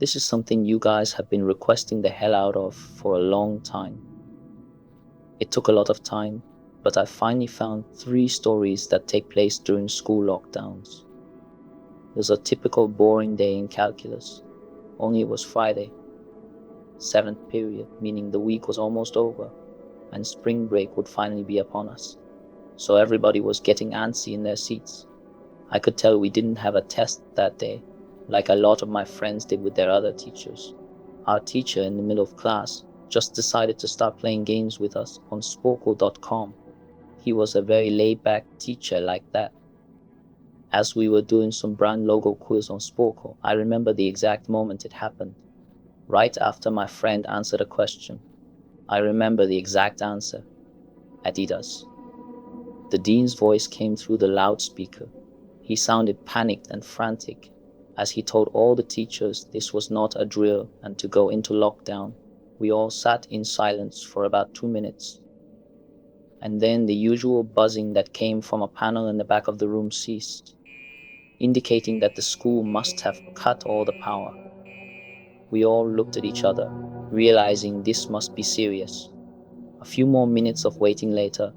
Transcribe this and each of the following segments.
This is something you guys have been requesting the hell out of for a long time. It took a lot of time, but I finally found 3 stories that take place during school lockdowns. It was a typical boring day in calculus, only it was Friday, 7th period, meaning the week was almost over, and spring break would finally be upon us. So everybody was getting antsy in their seats. I could tell we didn't have a test that day, like a lot of my friends did with their other teachers. Our teacher in the middle of class just decided to start playing games with us on sporkle.com. He was a very laid-back teacher like that. As we were doing some brand logo quiz on Sporkle, I remember the exact moment it happened. Right after my friend answered a question, I remember the exact answer. Adidas. The dean's voice came through the loudspeaker. He sounded panicked and frantic as he told all the teachers this was not a drill and to go into lockdown. We all sat in silence for about 2 minutes. And then the usual buzzing that came from a panel in the back of the room ceased, indicating that the school must have cut all the power. We all looked at each other, realizing this must be serious. A few more minutes of waiting later,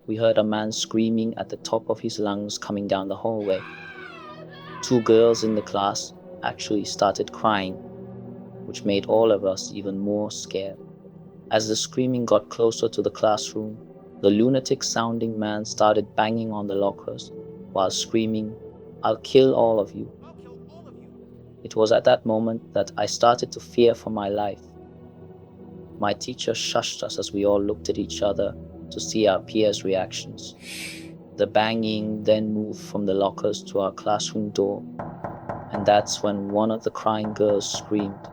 we heard a man screaming at the top of his lungs coming down the hallway. 2 girls in the class actually started crying, which made all of us even more scared. As the screaming got closer to the classroom, the lunatic-sounding man started banging on the lockers while screaming, "I'll kill all of you." It was at that moment that I started to fear for my life. My teacher shushed us as we all looked at each other to see our peers' reactions. The banging then moved from the lockers to our classroom door, and that's when one of the crying girls screamed.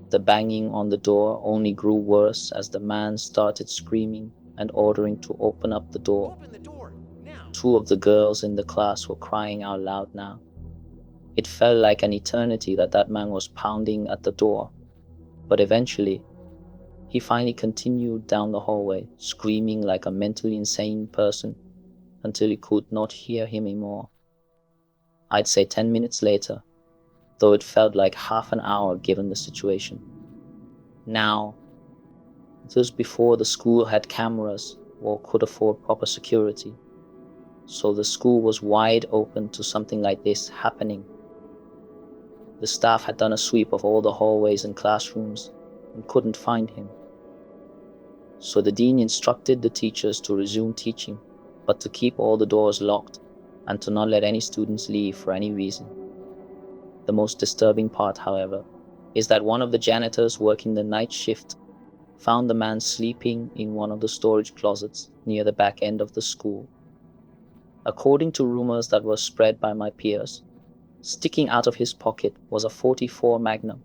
The banging on the door only grew worse as the man started screaming and ordering to open up the door. Open the door, now. 2 of the girls in the class were crying out loud now. It felt like an eternity that man was pounding at the door, but eventually, he finally continued down the hallway, screaming like a mentally insane person until you could not hear him anymore. I'd say 10 minutes later, though it felt like half an hour given the situation. Now, it was before the school had cameras or could afford proper security, so the school was wide open to something like this happening. The staff had done a sweep of all the hallways and classrooms and couldn't find him. So the dean instructed the teachers to resume teaching, but to keep all the doors locked and to not let any students leave for any reason. The most disturbing part, however, is that one of the janitors working the night shift found the man sleeping in one of the storage closets near the back end of the school. According to rumors that were spread by my peers, sticking out of his pocket was a .44 Magnum.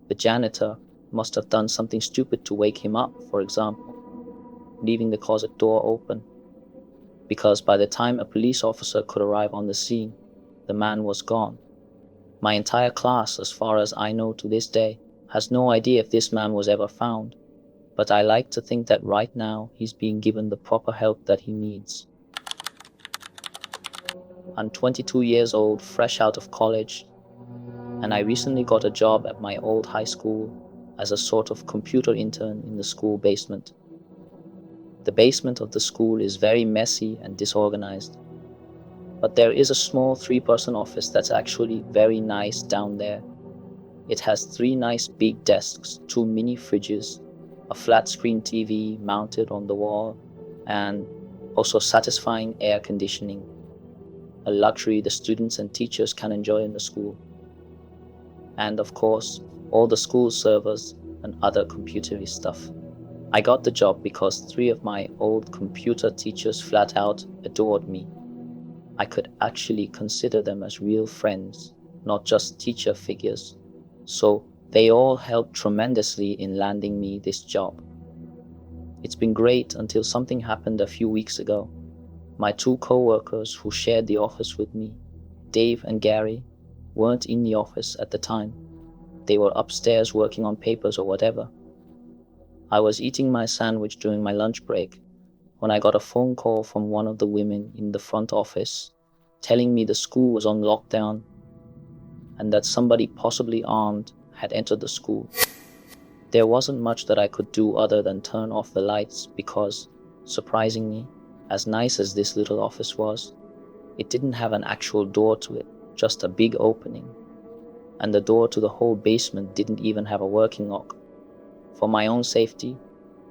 The janitor must have done something stupid to wake him up, for example, leaving the closet door open, because by the time a police officer could arrive on the scene, the man was gone. My entire class, as far as I know to this day, has no idea if this man was ever found, but I like to think that right now he's being given the proper help that he needs. I'm 22 years old, fresh out of college, and I recently got a job at my old high school as a sort of computer intern in the school basement. The basement of the school is very messy and disorganized, but there is a small 3-person office that's actually very nice down there. It has 3 nice big desks, 2 mini fridges, a flat screen TV mounted on the wall, and also satisfying air conditioning, a luxury the students and teachers can enjoy in the school. And of course, all the school servers and other computery stuff. I got the job because 3 of my old computer teachers flat out adored me. I could actually consider them as real friends, not just teacher figures. So they all helped tremendously in landing me this job. It's been great until something happened a few weeks ago. My 2 co-workers who shared the office with me, Dave and Gary, weren't in the office at the time. They were upstairs working on papers or whatever. I was eating my sandwich during my lunch break when I got a phone call from one of the women in the front office telling me the school was on lockdown and that somebody possibly armed had entered the school. There wasn't much that I could do other than turn off the lights because, surprisingly, as nice as this little office was, it didn't have an actual door to it, just a big opening. And the door to the whole basement didn't even have a working lock. For my own safety,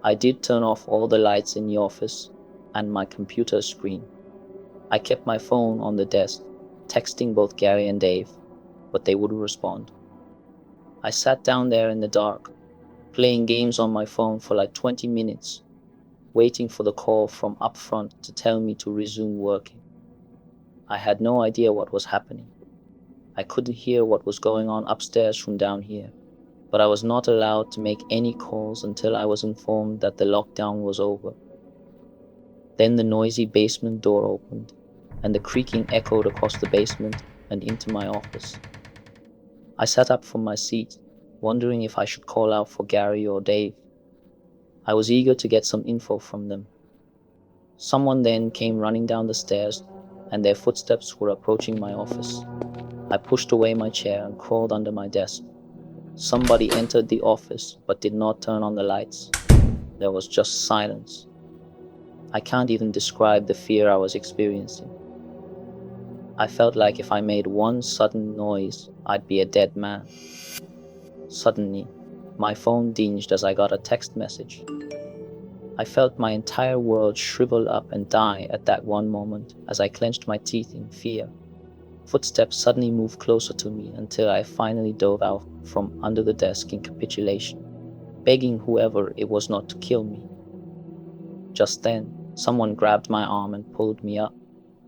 I did turn off all the lights in the office and my computer screen. I kept my phone on the desk, texting both Gary and Dave, but they wouldn't respond. I sat down there in the dark, playing games on my phone for like 20 minutes, waiting for the call from up front to tell me to resume working. I had no idea what was happening. I couldn't hear what was going on upstairs from down here, but I was not allowed to make any calls until I was informed that the lockdown was over. Then the noisy basement door opened, and the creaking echoed across the basement and into my office. I sat up from my seat, wondering if I should call out for Gary or Dave. I was eager to get some info from them. Someone then came running down the stairs, and their footsteps were approaching my office. I pushed away my chair and crawled under my desk. Somebody entered the office but did not turn on the lights. There was just silence. I can't even describe the fear I was experiencing. I felt like if I made one sudden noise, I'd be a dead man. Suddenly, my phone dinged as I got a text message. I felt my entire world shrivel up and die at that one moment as I clenched my teeth in fear. Footsteps suddenly moved closer to me until I finally dove out from under the desk in capitulation, begging whoever it was not to kill me. Just then, someone grabbed my arm and pulled me up.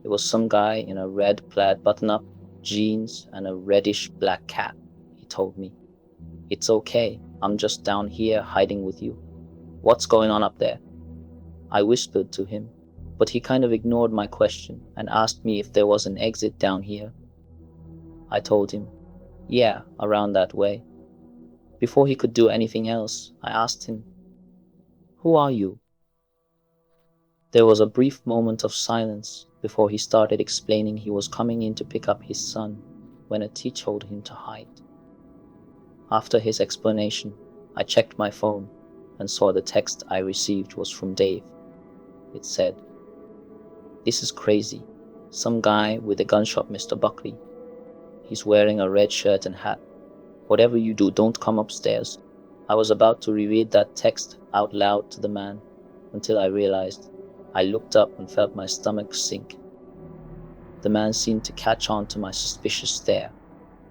It was some guy in a red plaid button-up, jeans, and a reddish-black cap. He told me, "It's okay, I'm just down here hiding with you. What's going on up there?" I whispered to him, but he kind of ignored my question and asked me if there was an exit down here. I told him, "Yeah, around that way." Before he could do anything else, I asked him, "Who are you?" There was a brief moment of silence before he started explaining he was coming in to pick up his son when a teacher told him to hide. After his explanation, I checked my phone and saw the text I received was from Dave. It said, "This is crazy. Some guy with a gun shot Mr. Buckley. He's wearing a red shirt and hat. Whatever you do, don't come upstairs." I was about to reread that text out loud to the man until I realized I looked up and felt my stomach sink. The man seemed to catch on to my suspicious stare.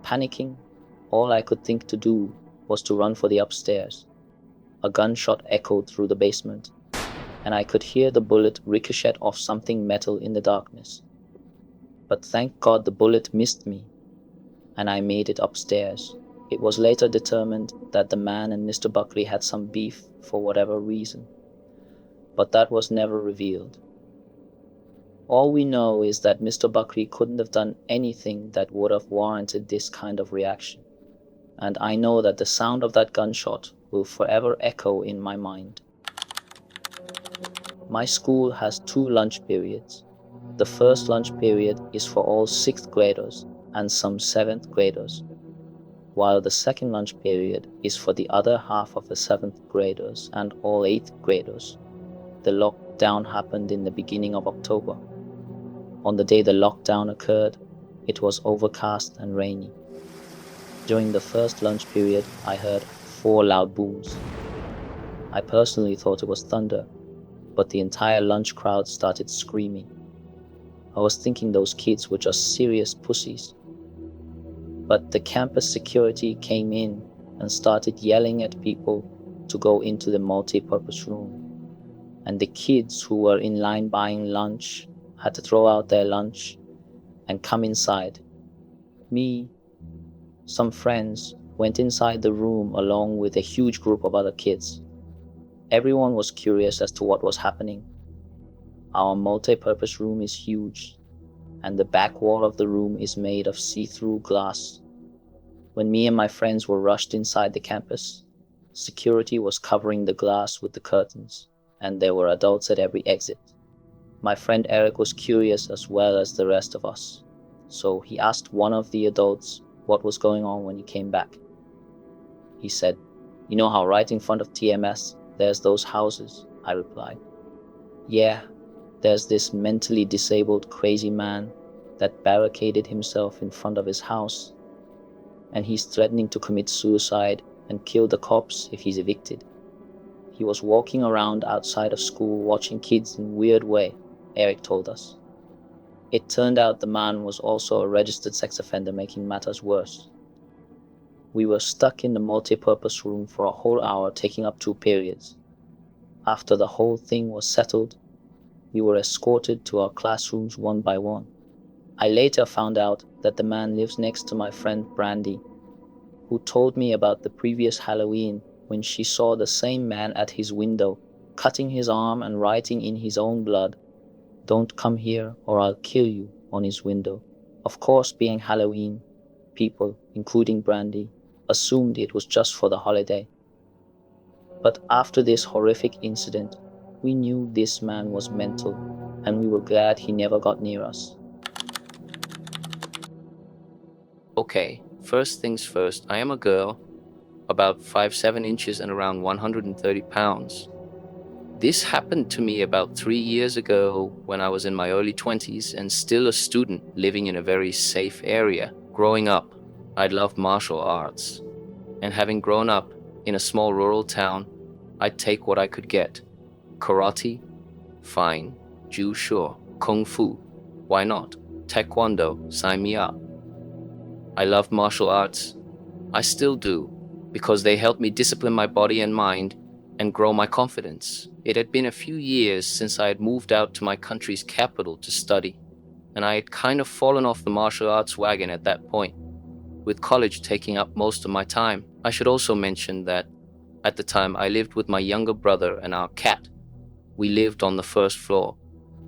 Panicking, all I could think to do was to run for the upstairs. A gunshot echoed through the basement, and I could hear the bullet ricochet off something metal in the darkness. But thank God the bullet missed me, and I made it upstairs. It was later determined that the man and Mr. Buckley had some beef for whatever reason, but that was never revealed. All we know is that Mr. Buckley couldn't have done anything that would have warranted this kind of reaction, and I know that the sound of that gunshot will forever echo in my mind. My school has 2 lunch periods. The first lunch period is for all 6th graders and some 7th graders, while the second lunch period is for the other half of the 7th graders and all 8th graders. The lockdown happened in the beginning of October. On the day the lockdown occurred, it was overcast and rainy. During the first lunch period, I heard 4 loud booms. I personally thought it was thunder, but the entire lunch crowd started screaming. I was thinking those kids were just serious pussies. But the campus security came in and started yelling at people to go into the multi-purpose room. And the kids who were in line buying lunch had to throw out their lunch and come inside. Me, some friends, went inside the room along with a huge group of other kids. Everyone was curious as to what was happening. Our multi-purpose room is huge, and the back wall of the room is made of see-through glass. When me and my friends were rushed inside the campus, security was covering the glass with the curtains, and there were adults at every exit. My friend Eric was curious as well as the rest of us, so he asked one of the adults what was going on when you came back. He said, "You know how right in front of TMS there's those houses?" I replied. "Yeah, there's this mentally disabled crazy man that barricaded himself in front of his house, and he's threatening to commit suicide and kill the cops if he's evicted. He was walking around outside of school watching kids in a weird way," Eric told us. It turned out the man was also a registered sex offender, making matters worse. We were stuck in the multi-purpose room for a whole hour, taking up 2 periods. After the whole thing was settled, we were escorted to our classrooms one by one. I later found out that the man lives next to my friend Brandy, who told me about the previous Halloween when she saw the same man at his window, cutting his arm and writing in his own blood, "Don't come here or I'll kill you," on his window. Of course, being Halloween, people, including Brandy, assumed it was just for the holiday. But after this horrific incident, we knew this man was mental, and we were glad he never got near us. Okay, first things first, I am a girl, about 5'7" and around 130 pounds. This happened to me about 3 years ago when I was in my early 20s and still a student living in a very safe area. Growing up, I loved martial arts, and having grown up in a small rural town, I'd take what I could get. Karate? Fine. Jiu sure. Kung Fu? Why not? Taekwondo? Sign me up. I love martial arts. I still do, because they help me discipline my body and mind and grow my confidence. It had been a few years since I had moved out to my country's capital to study, and I had kind of fallen off the martial arts wagon at that point, with college taking up most of my time. I should also mention that at the time I lived with my younger brother and our cat. We lived on the first floor,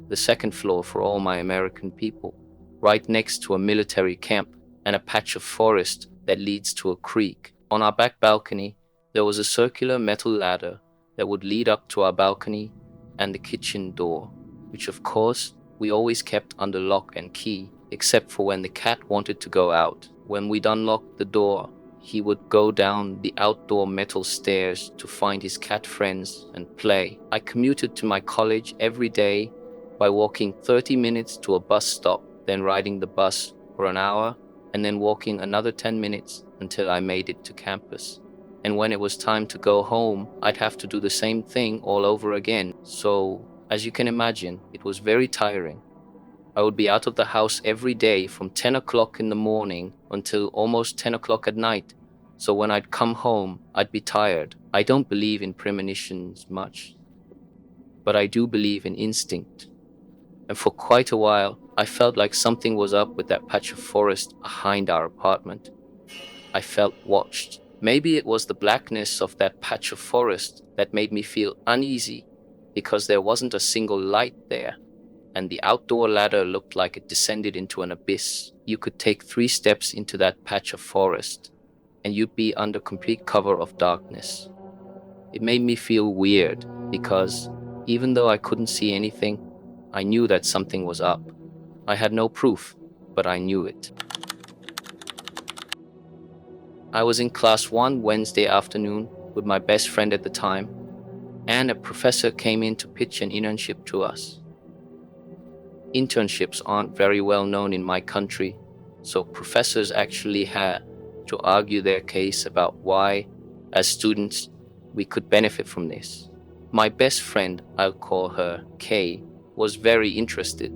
the second floor for all my American people, right next to a military camp and a patch of forest that leads to a creek. On our back balcony, there was a circular metal ladder that would lead up to our balcony and the kitchen door, which of course we always kept under lock and key, except for when the cat wanted to go out. When we'd unlock the door, he would go down the outdoor metal stairs to find his cat friends and play. I commuted to my college every day by walking 30 minutes to a bus stop, then riding the bus for an hour, and then walking another 10 minutes until I made it to campus. And when it was time to go home, I'd have to do the same thing all over again. So, as you can imagine, it was very tiring. I would be out of the house every day from 10 o'clock in the morning until almost 10 o'clock at night. So when I'd come home, I'd be tired. I don't believe in premonitions much, but I do believe in instinct. And for quite a while, I felt like something was up with that patch of forest behind our apartment. I felt watched. Maybe it was the blackness of that patch of forest that made me feel uneasy, because there wasn't a single light there, and the outdoor ladder looked like it descended into an abyss. You could take 3 steps into that patch of forest, and you'd be under complete cover of darkness. It made me feel weird, because even though I couldn't see anything, I knew that something was up. I had no proof, but I knew it. I was in class one Wednesday afternoon with my best friend at the time, and a professor came in to pitch an internship to us. Internships aren't very well known in my country, so professors actually had to argue their case about why, as students, we could benefit from this. My best friend, I'll call her Kay, was very interested,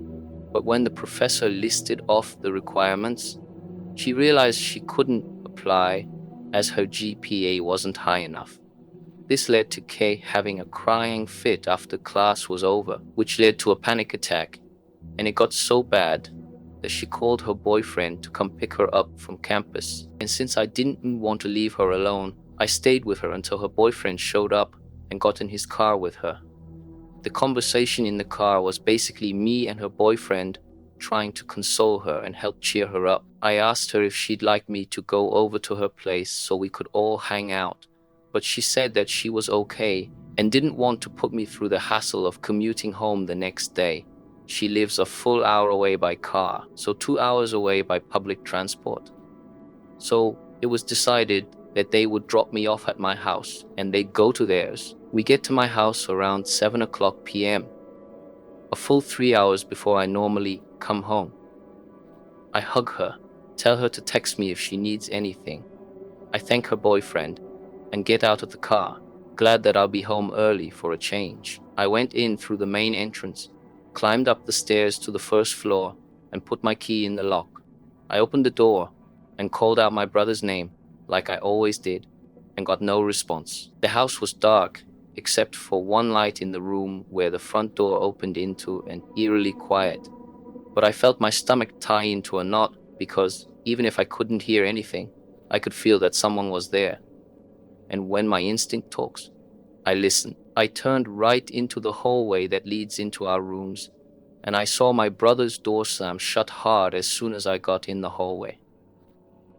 but when the professor listed off the requirements, she realized she couldn't apply as her GPA wasn't high enough. This led to Kay having a crying fit after class was over, which led to a panic attack, and it got so bad that she called her boyfriend to come pick her up from campus. And since I didn't want to leave her alone, I stayed with her until her boyfriend showed up and got in his car with her. The conversation in the car was basically me and her boyfriend trying to console her and help cheer her up. I asked her if she'd like me to go over to her place so we could all hang out, but she said that she was okay and didn't want to put me through the hassle of commuting home the next day. She lives a full hour away by car, so 2 hours away by public transport. So it was decided that they would drop me off at my house and they'd go to theirs. We get to my house around 7 o'clock p.m., a full 3 hours before I normally come home. I hug her, tell her to text me if she needs anything. I thank her boyfriend and get out of the car, glad that I'll be home early for a change. I went in through the main entrance, climbed up the stairs to the first floor, and put my key in the lock. I opened the door and called out my brother's name, like I always did, and got no response. The house was dark, except for one light in the room where the front door opened into, and eerily quiet. But I felt my stomach tie into a knot because even if I couldn't hear anything, I could feel that someone was there. And when my instinct talks, I listened. I turned right into the hallway that leads into our rooms, and I saw my brother's door slam shut hard as soon as I got in the hallway.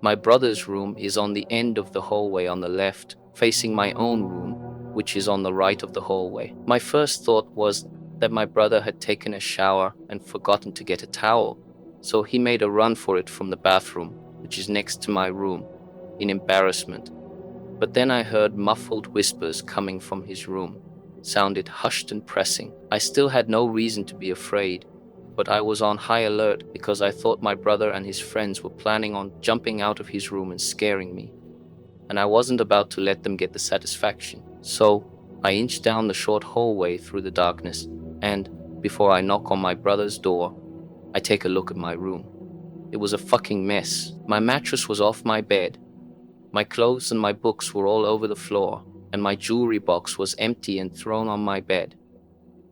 My brother's room is on the end of the hallway on the left, facing my own room, which is on the right of the hallway. My first thought was that my brother had taken a shower and forgotten to get a towel, so he made a run for it from the bathroom, which is next to my room, in embarrassment. But then I heard muffled whispers coming from his room, sounded hushed and pressing. I still had no reason to be afraid, but I was on high alert because I thought my brother and his friends were planning on jumping out of his room and scaring me, and I wasn't about to let them get the satisfaction. So I inched down the short hallway through the darkness, and before I knock on my brother's door, I take a look at my room. It was a fucking mess. My mattress was off my bed. My clothes and my books were all over the floor, and my jewelry box was empty and thrown on my bed.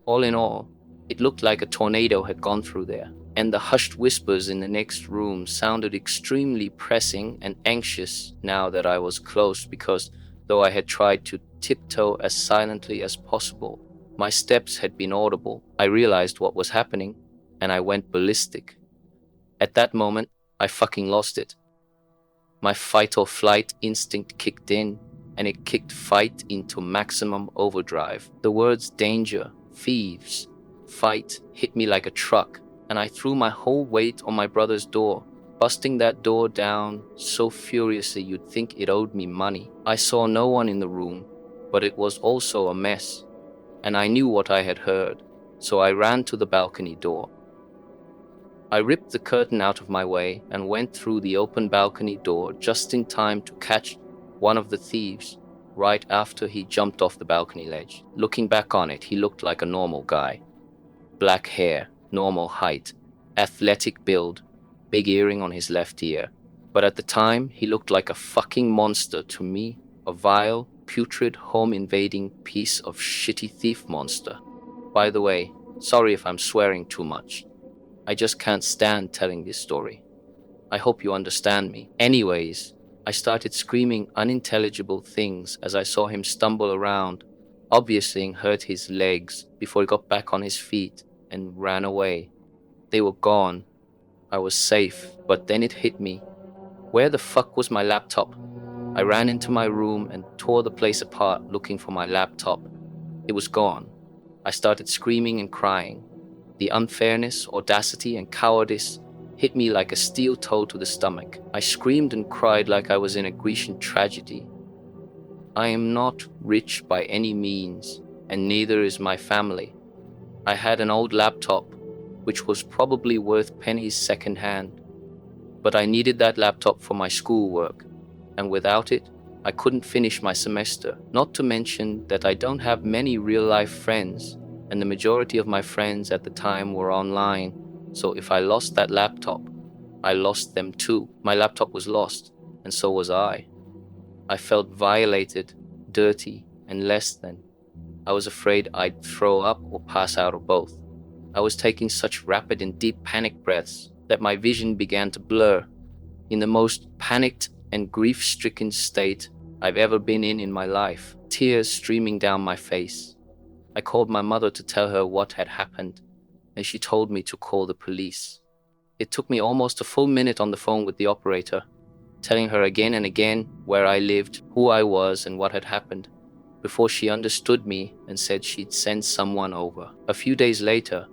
All in all, it looked like a tornado had gone through there, and the hushed whispers in the next room sounded extremely pressing and anxious now that I was close, because though I had tried to tiptoe as silently as possible, my steps had been audible. I realized what was happening, and I went ballistic. At that moment, I fucking lost it. My fight or flight instinct kicked in, and it kicked fight into maximum overdrive. The words danger, thieves, fight hit me like a truck, and I threw my whole weight on my brother's door, busting that door down so furiously you'd think it owed me money. I saw no one in the room, but it was also a mess, and I knew what I had heard, so I ran to the balcony door. I ripped the curtain out of my way and went through the open balcony door just in time to catch one of the thieves right after he jumped off the balcony ledge. Looking back on it, he looked like a normal guy. Black hair, normal height, athletic build, big earring on his left ear. But at the time, he looked like a fucking monster to me, a vile, putrid, home-invading piece of shitty thief monster. By the way, sorry if I'm swearing too much. I just can't stand telling this story. I hope you understand me. Anyways, I started screaming unintelligible things as I saw him stumble around, obviously hurt his legs before he got back on his feet and ran away. They were gone. I was safe, but then it hit me. Where the fuck was my laptop? I ran into my room and tore the place apart looking for my laptop. It was gone. I started screaming and crying. The unfairness, audacity, and cowardice hit me like a steel toe to the stomach. I screamed and cried like I was in a Grecian tragedy. I am not rich by any means, and neither is my family. I had an old laptop, which was probably worth pennies secondhand, but I needed that laptop for my schoolwork, and without it, I couldn't finish my semester. Not to mention that I don't have many real-life friends, and the majority of my friends at the time were online, so if I lost that laptop, I lost them too. My laptop was lost, and so was I. I felt violated, dirty, and less than. I was afraid I'd throw up or pass out or both. I was taking such rapid and deep panic breaths that my vision began to blur. In the most panicked and grief-stricken state I've ever been in my life, tears streaming down my face. I called my mother to tell her what had happened, and she told me to call the police. It took me almost a full minute on the phone with the operator, telling her again and again where I lived, who I was, and what had happened, before she understood me and said she'd send someone over. A few days later,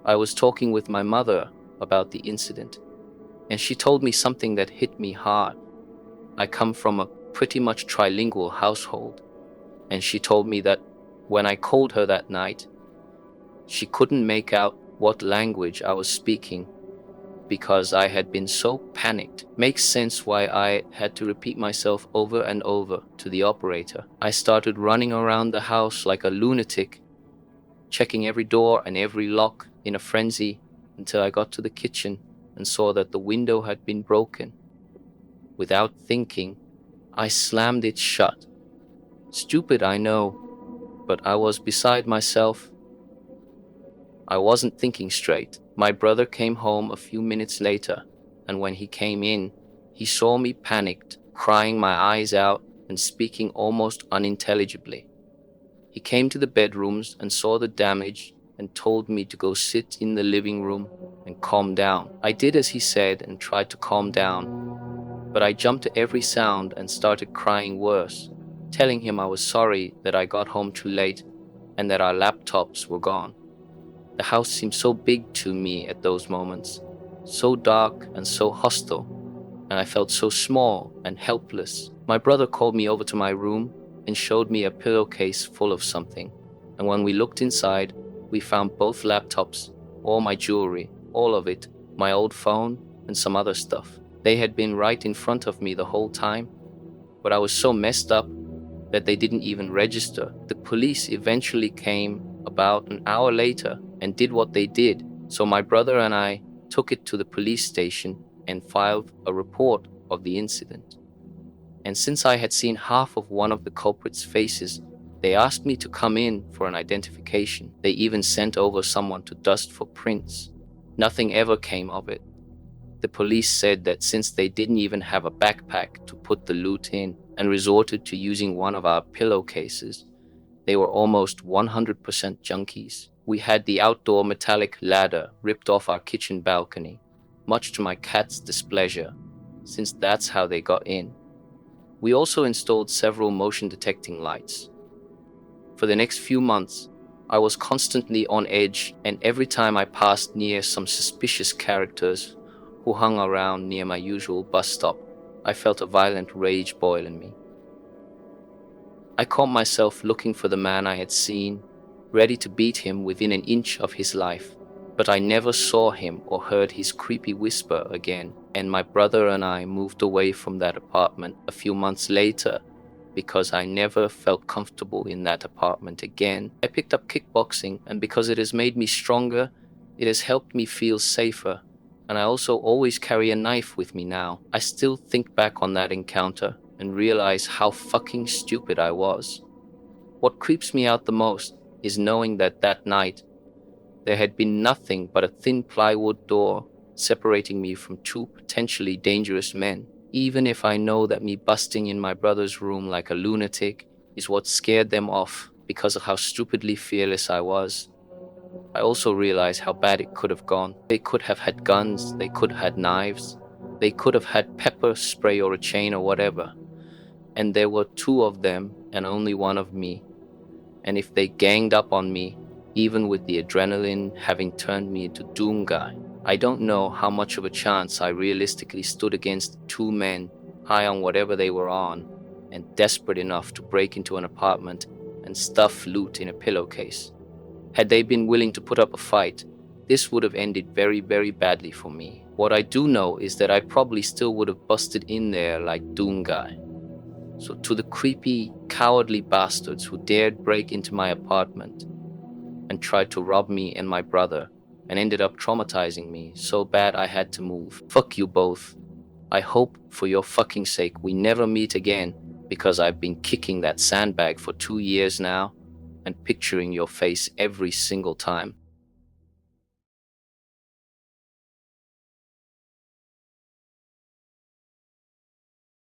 I was talking with my mother about the incident, and she told me something that hit me hard. I come from a pretty much trilingual household, and she told me that when I called her that night, she couldn't make out what language I was speaking because I had been so panicked. Makes sense why I had to repeat myself over and over to the operator. I started running around the house like a lunatic, checking every door and every lock in a frenzy until I got to the kitchen and saw that the window had been broken. Without thinking, I slammed it shut. Stupid, I know, but I was beside myself. I wasn't thinking straight. My brother came home a few minutes later, and when he came in, he saw me panicked, crying my eyes out and speaking almost unintelligibly. He came to the bedrooms and saw the damage and told me to go sit in the living room and calm down. I did as he said and tried to calm down, but I jumped to every sound and started crying worse, telling him I was sorry that I got home too late and that our laptops were gone. The house seemed so big to me at those moments, so dark and so hostile, and I felt so small and helpless. My brother called me over to my room and showed me a pillowcase full of something, and when we looked inside, we found both laptops, all my jewelry, all of it, my old phone, and some other stuff. They had been right in front of me the whole time, but I was so messed up that they didn't even register. The police eventually came about an hour later and did what they did, so my brother and I took it to the police station and filed a report of the incident. And since I had seen half of one of the culprits' faces, they asked me to come in for an identification. They even sent over someone to dust for prints. Nothing ever came of it. The police said that since they didn't even have a backpack to put the loot in and resorted to using one of our pillowcases, they were almost 100% junkies. We had the outdoor metallic ladder ripped off our kitchen balcony, much to my cat's displeasure, since that's how they got in. We also installed several motion detecting lights. For the next few months, I was constantly on edge, and every time I passed near some suspicious characters who hung around near my usual bus stop, I felt a violent rage boil in me. I caught myself looking for the man I had seen, ready to beat him within an inch of his life, but I never saw him or heard his creepy whisper again, and my brother and I moved away from that apartment a few months later because I never felt comfortable in that apartment again. I picked up kickboxing, and because it has made me stronger, it has helped me feel safer, and I also always carry a knife with me now. I still think back on that encounter and realize how fucking stupid I was. What creeps me out the most is knowing that that night there had been nothing but a thin plywood door separating me from two potentially dangerous men. Even if I know that me busting in my brother's room like a lunatic is what scared them off because of how stupidly fearless I was, I also realize how bad it could have gone. They could have had guns, they could have had knives, they could have had pepper spray or a chain or whatever. And there were two of them and only one of me. And if they ganged up on me, even with the adrenaline having turned me into Doom Guy, I don't know how much of a chance I realistically stood against two men high on whatever they were on and desperate enough to break into an apartment and stuff loot in a pillowcase. Had they been willing to put up a fight, this would have ended very, very badly for me. What I do know is that I probably still would have busted in there like Doom Guy. So to the creepy, cowardly bastards who dared break into my apartment and tried to rob me and my brother and ended up traumatizing me so bad I had to move, fuck you both. I hope for your fucking sake we never meet again, because I've been kicking that sandbag for 2 years now and picturing your face every single time.